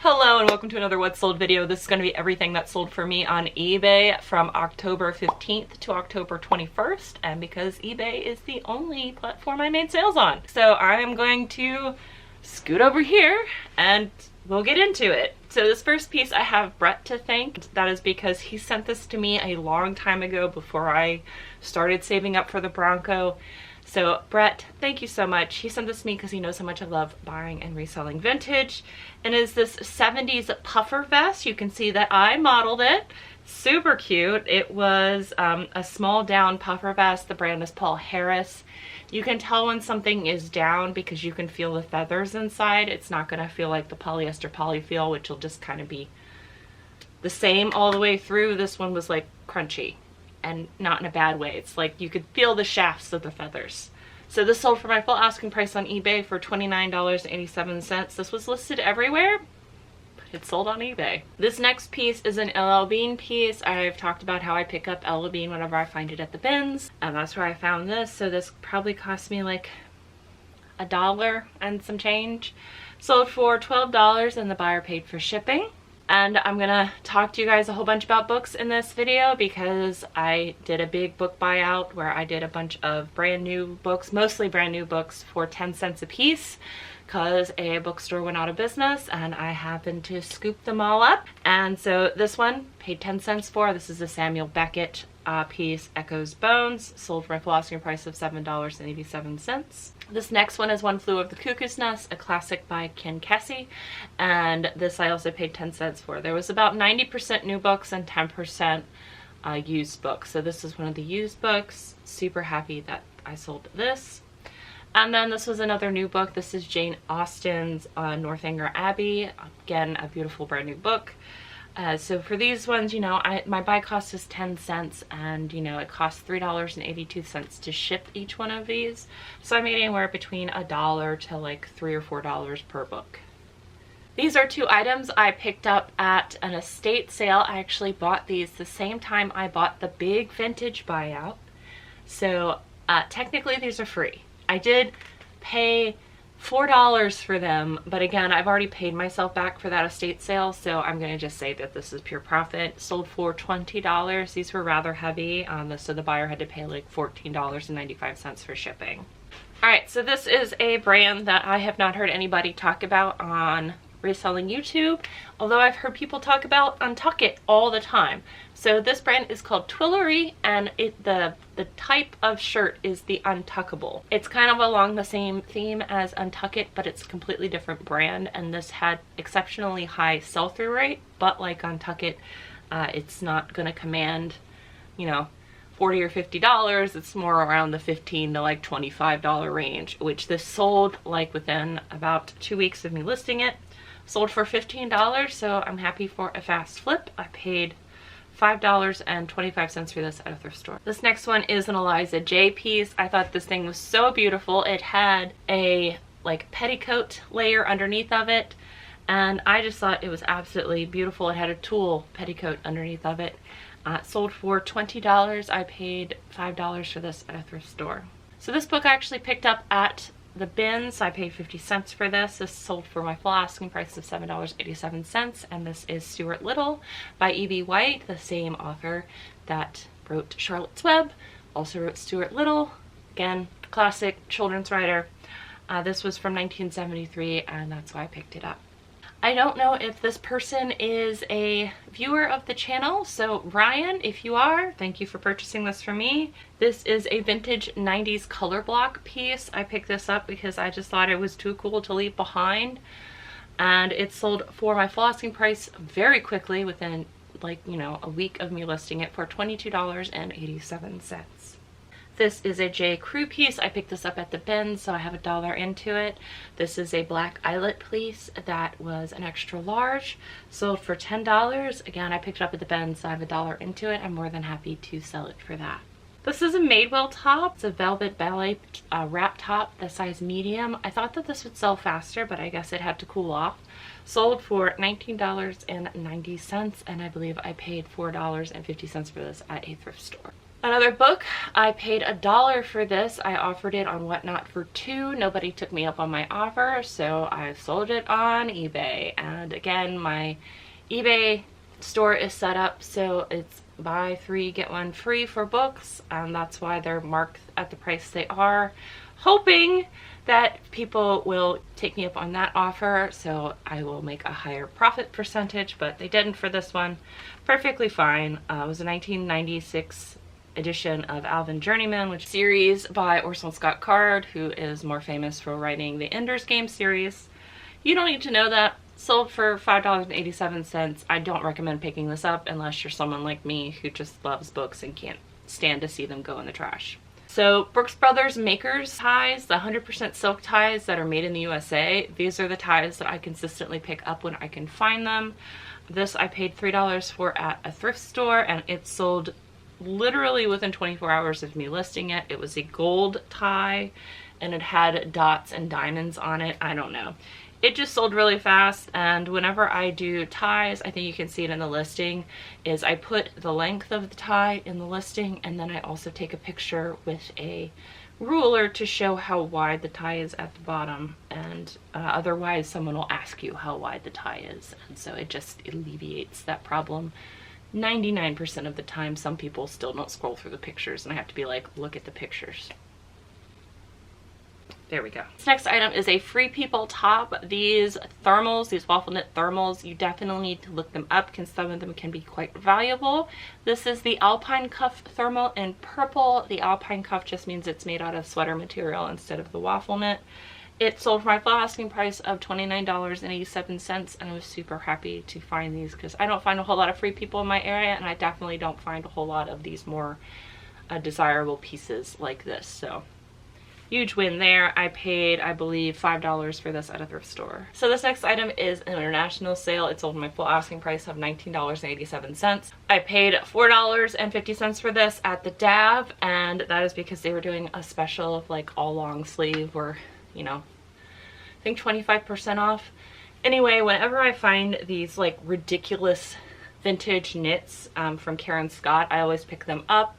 Hello and welcome to another What Sold video. This is going to be everything that sold for me on eBay from October 15th to October 21st, and because eBay is the only platform I made sales on. So I'm going to scoot over here and we'll get into it. So this first piece I have Brett to thank. That is because he sent this to me a long time ago before I started saving up for the Bronco. So Brett, thank you so much. He sent this to me because he knows how much I love buying and reselling vintage. And is this 70s puffer vest. You can see that I modeled it. Super cute. It was a small down puffer vest. The brand is Paul Harris. You can tell when something is down because you can feel the feathers inside. It's not going to feel like the polyester polyfeel, which will just kind of be the same all the way through. This one was like crunchy. And not in a bad way. It's like you could feel the shafts of the feathers. So this sold for my full asking price on eBay for $29.87. This was listed everywhere, but it sold on eBay. This next piece is an LL Bean piece. I've talked about how I pick up LL Bean whenever I find it at the bins, and that's where I found this. So this probably cost me like $1 and some change. Sold for $12 and the buyer paid for shipping. And I'm gonna talk to you guys a whole bunch about books in this video because I did a big book buyout where I did a bunch of brand new books, mostly brand new books, for 10 cents a piece because a bookstore went out of business and I happened to scoop them all up. And so this one paid 10 cents for. This is a Samuel Beckett piece, Echoes Bones, sold for my full asking price of $7.87. This next one is One Flew Over the Cuckoo's Nest, a classic by Ken Kesey, and this I also paid 10 cents for. There was about 90% new books and 10% used books. So this is one of the used books. Super happy that I sold this. And then this was another new book. This is Jane Austen's Northanger Abbey. Again, a beautiful brand new book. So for these ones, you know, my buy cost is 10 cents and, you know, it costs $3.82 to ship each one of these. So I made anywhere between $1 to like $3 or $4 per book. These are two items I picked up at an estate sale. I actually bought these the same time I bought the big vintage buyout. So technically these are free. I did pay $4 for them, but again, I've already paid myself back for that estate sale, so I'm going to just say that this is pure profit. Sold for $20. These were rather heavy, so the buyer had to pay like $14.95 for shipping. Alright, so this is a brand that I have not heard anybody talk about on reselling YouTube, although I've heard people talk about Untuck all the time. So this brand is called Twillery, and the type of shirt is the Untuckable. It's kind of along the same theme as Untuck, but it's a completely different brand, and this had exceptionally high sell-through rate, but like Untuck, it's not going to command, you know, $40 or $50. It's more around the $15 to like $25 range, which this sold like within about 2 weeks of me listing it. Sold for $15, so I'm happy for a fast flip. I paid $5.25 for this at a thrift store. This next one is an Eliza J piece. I thought this thing was so beautiful. It had a like petticoat layer underneath of it, and I just thought it was absolutely beautiful. It had a tulle petticoat underneath of it. Sold for $20. I paid $5 for this at a thrift store. So this book I actually picked up at the bins. I paid 50 cents for this. This sold for my full asking price of $7.87, and this is Stuart Little by E.B. White, the same author that wrote Charlotte's Web, also wrote Stuart Little. Again, classic children's writer. This was from 1973, and that's why I picked it up. I don't know if this person is a viewer of the channel, so Ryan, if you are, thank you for purchasing this for me. This is a vintage 90s color block piece. I picked this up because I just thought it was too cool to leave behind, and it sold for my full asking price very quickly within like, you know, a week of me listing it for $22.87. This is a J. Crew piece. I picked this up at the bin, so I have $1 into it. This is a black eyelet piece that was an extra large. Sold for $10. Again, I picked it up at the bin, so I have $1 into it. I'm more than happy to sell it for that. This is a Madewell top. It's a velvet ballet wrap top, the size medium. I thought that this would sell faster, but I guess it had to cool off. Sold for $19.90, and I believe I paid $4.50 for this at a thrift store. Another book, I paid $1 for this. I offered it on Whatnot for $2. Nobody took me up on my offer, so I sold it on eBay. And again, my eBay store is set up so it's buy 3 get 1 free for books, and that's why they're marked at the price they are, hoping that people will take me up on that offer so I will make a higher profit percentage, but they didn't for this one. Perfectly fine. It was a 1996 edition of Alvin Journeyman, which series by Orson Scott Card, who is more famous for writing the Ender's Game series. You don't need to know that. Sold for $5.87. I don't recommend picking this up unless you're someone like me who just loves books and can't stand to see them go in the trash. So Brooks Brothers Makers ties, the 100% silk ties that are made in the USA. These are the ties that I consistently pick up when I can find them. This I paid $3 for at a thrift store, and it sold literally within 24 hours of me listing it. It was a gold tie and it had dots and diamonds on it. I don't know. It just sold really fast, and whenever I do ties, I think you can see it in the listing, is I put the length of the tie in the listing, and then I also take a picture with a ruler to show how wide the tie is at the bottom, and otherwise someone will ask you how wide the tie is, and so it just alleviates that problem. 99% of the time, some people still don't scroll through the pictures, and I have to be like, look at the pictures. There we go. This next item is a Free People top. These thermals, these waffle knit thermals, you definitely need to look them up because some of them can be quite valuable. This is the Alpine Cuff thermal in purple. The Alpine Cuff just means it's made out of sweater material instead of the waffle knit. It sold for my full asking price of $29.87, and I was super happy to find these because I don't find a whole lot of Free People in my area, and I definitely don't find a whole lot of these more desirable pieces like this. So huge win there. I paid, I believe, $5 for this at a thrift store. So this next item is an international sale. It sold my full asking price of $19.87. I paid $4.50 for this at the DAV, and that is because they were doing a special of like all long sleeve where, you know, I think 25% off. Anyway, whenever I find these like ridiculous vintage knits from Karen Scott, I always pick them up.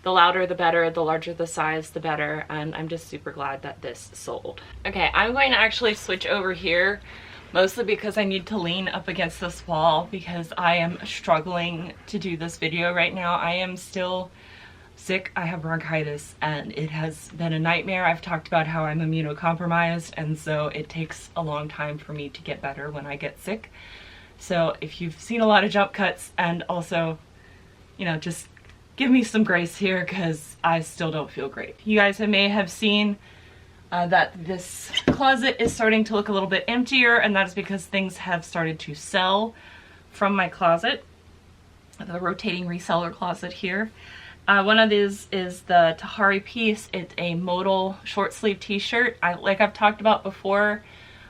The louder the better, the larger the size the better, and I'm just super glad that this sold. Okay, I'm going to actually switch over here, mostly because I need to lean up against this wall because I am struggling to do this video right now. I am still sick. I have bronchitis and it has been a nightmare. I've talked about how I'm immunocompromised, and so it takes a long time for me to get better when I get sick. So if you've seen a lot of jump cuts, and also, you know, just give me some grace here because I still don't feel great. You guys may have seen that this closet is starting to look a little bit emptier, and that is because things have started to sell from my closet, the rotating reseller closet here. One of these is the Tahari piece. It's a modal short sleeve t-shirt. Like I've talked about before.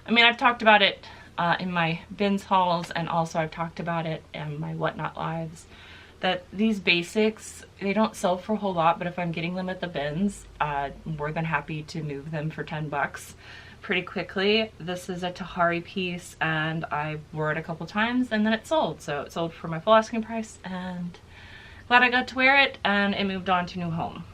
I mean, I've talked about it in my bins hauls, and also I've talked about it in my Whatnot lives, that these basics, they don't sell for a whole lot, but if I'm getting them at the bins, I'm more than happy to move them for 10 bucks pretty quickly. This is a Tahari piece, and I wore it a couple times and then it sold. So it sold for my full asking price, and glad I got to wear it, and it moved on to new home.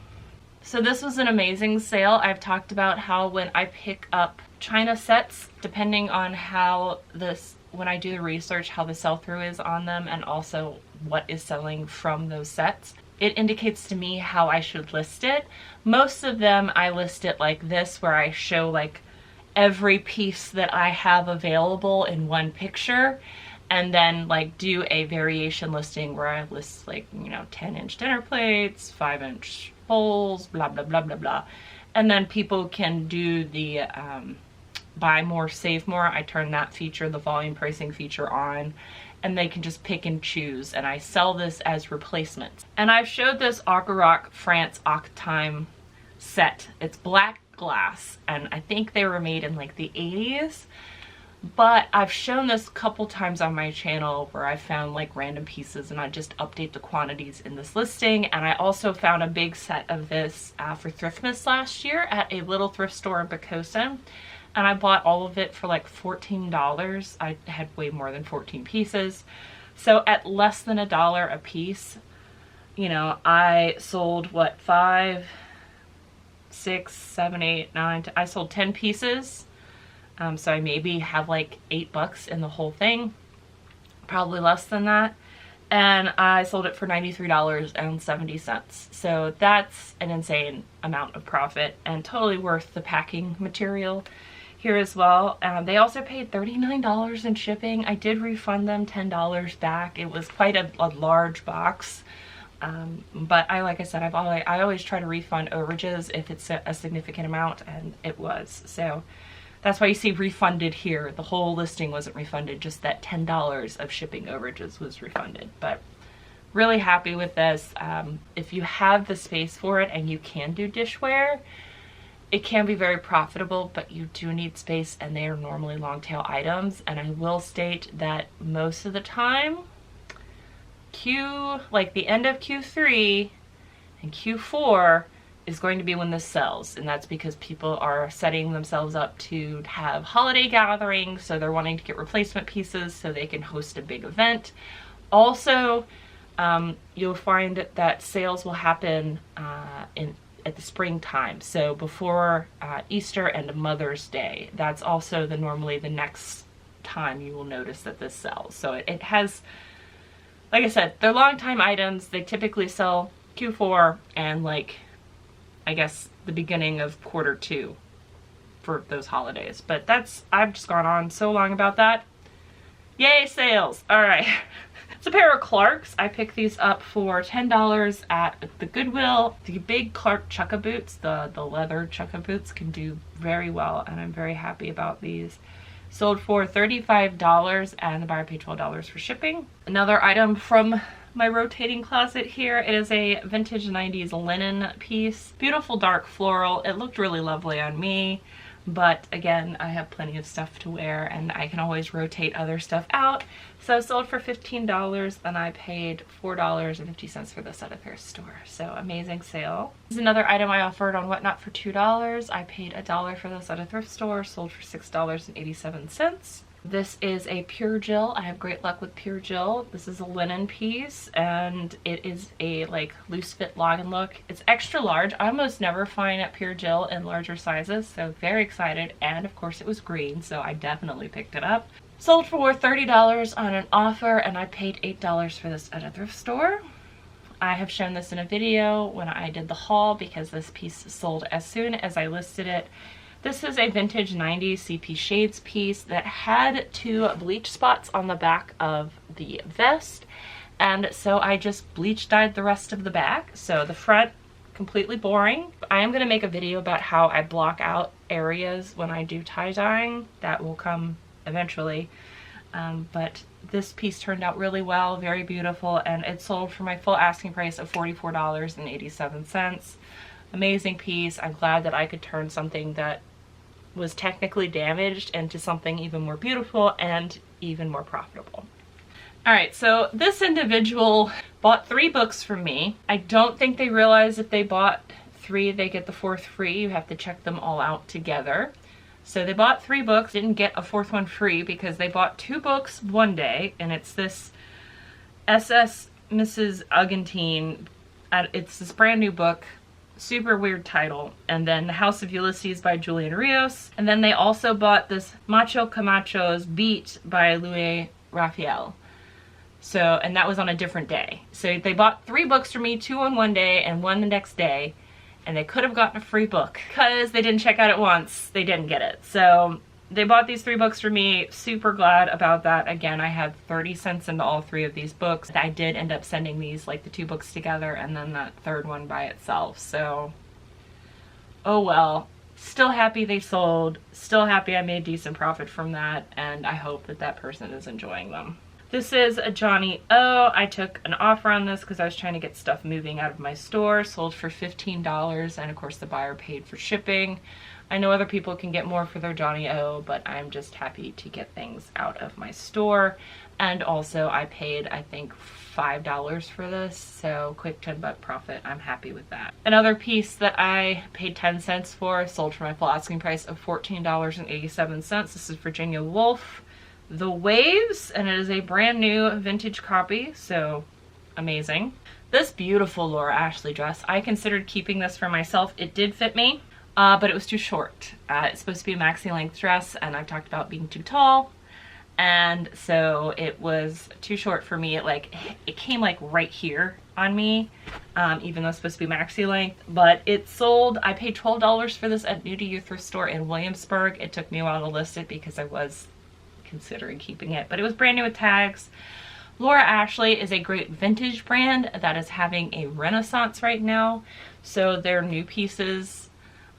So this was an amazing sale. I've talked about how when I pick up China sets, depending on how this, when I do the research, how the sell-through is on them, and also what is selling from those sets, it indicates to me how I should list it. Most of them I list it like this, where I show like every piece that I have available in one picture, and then like do a variation listing where I list like, you know, 10-inch dinner plates, 5-inch bowls, blah blah blah blah blah, and then people can do the buy more save more. I turn that feature, the volume pricing feature, on, and they can just pick and choose, and I sell this as replacements. And I've showed this Acaroc France Octime set. It's black glass, and I think they were made in like the 80s, but I've shown this a couple times on my channel where I found like random pieces, and I just update the quantities in this listing. And I also found a big set of this for Thriftmas last year at a little thrift store in Pocosin, and I bought all of it for like $14. I had way more than 14 pieces. So at less than $1 a piece, you know, I sold what, 5, 6, 7, 8, 9, I sold 10 pieces. So I maybe have like $8 in the whole thing, probably less than that. And I sold it for $93.70. So that's an insane amount of profit and totally worth the packing material here as well. They also paid $39 in shipping. I did refund them $10 back. It was quite a large box. But like I said, I always try to refund overages if it's a significant amount, and it was. So that's why you see refunded here. The whole listing wasn't refunded, just that $10 of shipping overages was refunded. But really happy with this. If you have the space for it and you can do dishware, it can be very profitable, but you do need space, and they are normally long tail items. And I will state that most of the time, like the end of Q3 and Q4 is going to be when this sells, and that's because people are setting themselves up to have holiday gatherings, so they're wanting to get replacement pieces so they can host a big event. Also, you'll find that sales will happen at the springtime, so before Easter and Mother's Day. That's also normally the next time you will notice that this sells. So it has, like I said, they're long time items. They typically sell Q4 and like, I guess, the beginning of Q2 for those holidays. But I've just gone on so long about that. Yay, sales. All right. It's a pair of Clarks. I picked these up for $10 at the Goodwill. The big Clark chukka boots, the leather chukka boots, can do very well, and I'm very happy about these. Sold for $35, and the buyer paid $12 for shipping. Another item from my rotating closet here. It is a vintage 90s linen piece. Beautiful dark floral. It looked really lovely on me, but again, I have plenty of stuff to wear and I can always rotate other stuff out. So sold for $15, and I paid $4.50 for this at a thrift store. So amazing sale. This is another item I offered on Whatnot for $2. I paid $1 for this at a thrift store, sold for $6.87. This is a Pure Jill. I have great luck with Pure Jill. This is a linen piece, and it is a like loose fit log and look. It's extra large. I almost never find at Pure Jill in larger sizes, so very excited. And of course it was green, so I definitely picked it up. Sold for $30 on an offer, and I paid $8 for this at a thrift store. I have shown this in a video when I did the haul because this piece sold as soon as I listed it. This is a vintage 90s CP shades piece that had 2 bleach spots on the back of the vest, and so I just bleach dyed the rest of the back. So the front, completely boring. I am going to make a video about how I block out areas when I do tie dyeing. That will come eventually, but this piece turned out really well, very beautiful, and it sold for my full asking price of $44.87. Amazing piece. I'm glad that I could turn something that was technically damaged into something even more beautiful and even more profitable. All right, so this individual bought 3 books from me. I don't think they realize if they bought 3, they get the 4th free. You have to check them all out together. So they bought 3 books, didn't get a 4th one free because they bought 2 books one day, and it's this SS Mrs. Argentine. It's this brand new book. Super weird title. And then The House of Ulysses by Julian Rios. And then they also bought this Macho Camacho's Beat by Louis Raphael. So, and that was on a different day. So they bought 3 books for me, 2 on one day and 1 the next day. And they could have gotten a free book. Because they didn't check out at once, they didn't get it. So they bought these 3 books for me. Super glad about that. Again, I had 30 cents into all 3 of these books. I did end up sending these, like the 2 books together and then that 3rd one by itself. So, oh well. Still happy they sold. Still happy I made decent profit from that. And I hope that that person is enjoying them. This is a Johnny O. I took an offer on this because I was trying to get stuff moving out of my store. Sold for $15, and of course the buyer paid for shipping. I know other people can get more for their Johnny O, but I'm just happy to get things out of my store. And also I paid, I think, $5 for this, so quick $10 profit. I'm happy with that. Another piece that I paid 10 cents for sold for my full asking price of $14.87. This is Virginia Woolf, The Waves, and it is a brand new vintage copy, so amazing. This beautiful Laura Ashley dress, I considered keeping this for myself. It did fit me, but it was too short. It's supposed to be a maxi length dress, and I've talked about being too tall. And so it was too short for me. It came like right here on me, even though it's supposed to be maxi length, but it sold. I paid $12 for this at New to You thrift store in Williamsburg. It took me a while to list it because I was considering keeping it, but it was brand new with tags. Laura Ashley is a great vintage brand that is having a renaissance right now. So their new pieces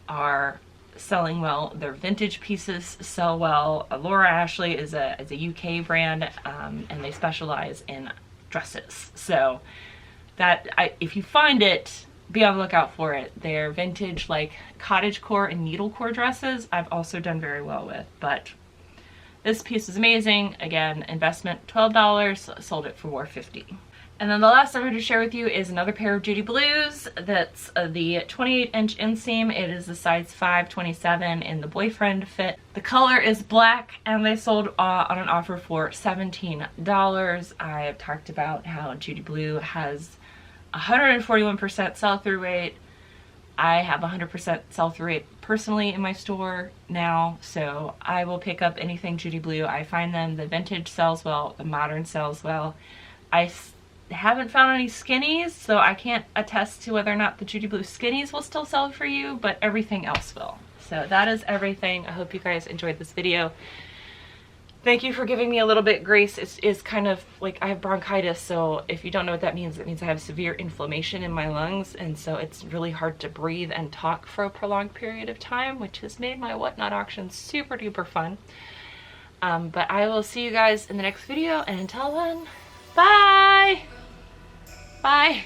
are selling well, their vintage pieces sell well. Laura Ashley is a UK brand, and they specialize in dresses. So if you find it, be on the lookout for it. Their vintage like cottagecore and needlecore dresses I've also done very well with, but this piece is amazing. Again, investment $12, sold it for $4.50. And then the last I'm going to share with you is another pair of Judy Blues. That's the 28-inch inseam. It is the size 527 in the boyfriend fit. The color is black, and they sold on an offer for $17. I have talked about how Judy Blue has 141% sell-through rate. I have 100% sell-through rate personally in my store now, so I will pick up anything Judy Blue. I find the vintage sells well, the modern sells well. I haven't found any skinnies, so I can't attest to whether or not the Judy Blue skinnies will still sell for you, but everything else will. So that is everything. I hope you guys enjoyed this video. Thank you for giving me a little bit grace. It's kind of like I have bronchitis, so if you don't know what that means, it means I have severe inflammation in my lungs, and so it's really hard to breathe and talk for a prolonged period of time, which has made my whatnot auction super duper fun. But I will see you guys in the next video, and until then, bye! Bye!